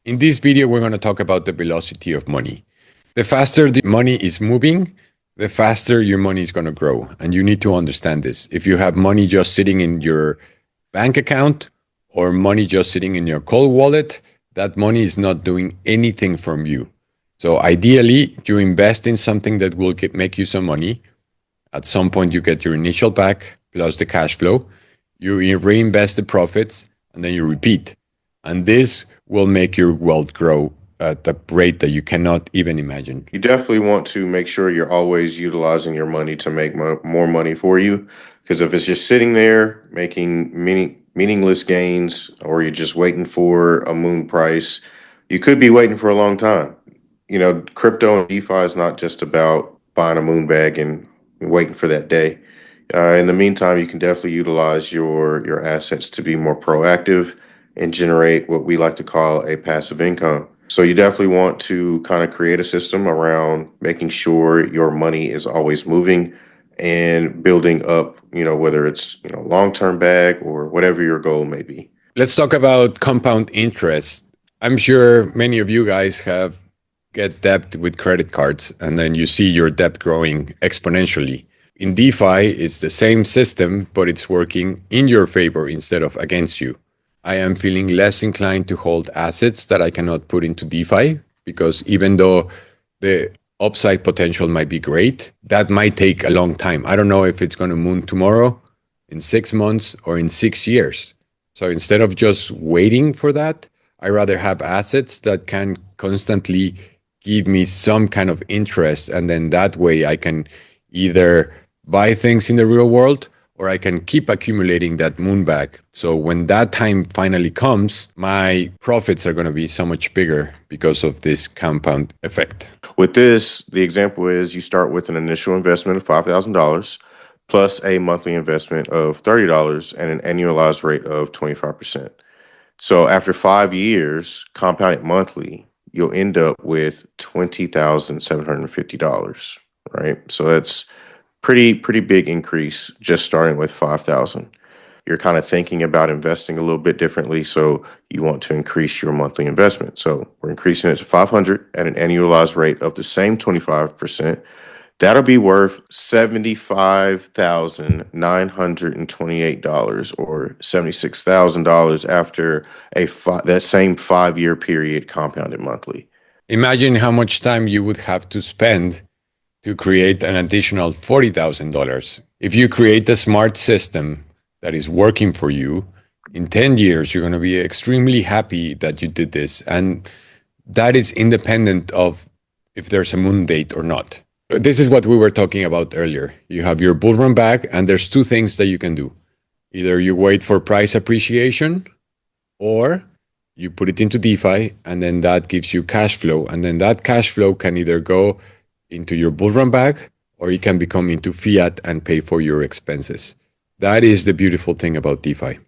In this video, we're going to talk about the velocity of money. The faster the money is moving, the faster your money is going to grow. And you need to understand this. If you have money just sitting in your bank account or money just sitting in your cold wallet, that money is not doing anything from you. So ideally, you invest in something that will make you some money. At some point, you get your initial back plus the cash flow. You reinvest the profits, and then you repeat. And this will make your wealth grow at a rate that you cannot even imagine. You definitely want to make sure you're always utilizing your money to make more money for you. Because if it's just sitting there making meaningless gains, or you're just waiting for a moon price, you could be waiting for a long time. Crypto and DeFi is not just about buying a moon bag and waiting for that day. In the meantime, you can definitely utilize your assets to be more proactive and generate what we like to call a passive income. So you definitely want to kind of create a system around making sure your money is always moving and building up, whether it's, long-term bag or whatever your goal may be. Let's talk about compound interest. I'm sure many of you guys have get debt with credit cards, and then you see your debt growing exponentially. In DeFi, it's the same system, but it's working in your favor instead of against you. I am feeling less inclined to hold assets that I cannot put into DeFi, because even though the upside potential might be great, that might take a long time. I don't know if it's going to moon tomorrow, in 6 months, or in 6 years. So instead of just waiting for that, I rather have assets that can constantly give me some kind of interest. And then that way I can either buy things in the real world, or I can keep accumulating that moon bag. So when that time finally comes, my profits are going to be so much bigger because of this compound effect. With this, the example is you start with an initial investment of $5,000 plus a monthly investment of $30 and an annualized rate of 25%. So after 5 years, compounded monthly, you'll end up with $20,750, right? So that's pretty big increase just starting with 5,000. You're kind of thinking about investing a little bit differently, so you want to increase your monthly investment. So we're increasing it to 500 at an annualized rate of the same 25%. That'll be worth $75,928 or $76,000 after that same 5-year period compounded monthly. Imagine how much time you would have to spend to create an additional $40,000. If you create a smart system that is working for you, in 10 years, you're going to be extremely happy that you did this. And that is independent of if there's a moon date or not. This is what we were talking about earlier. You have your bull run back, and there's two things that you can do. Either you wait for price appreciation, or you put it into DeFi, and then that gives you cash flow. And then that cash flow can either go into your bull run bag, or it can become into fiat and pay for your expenses. That is the beautiful thing about DeFi.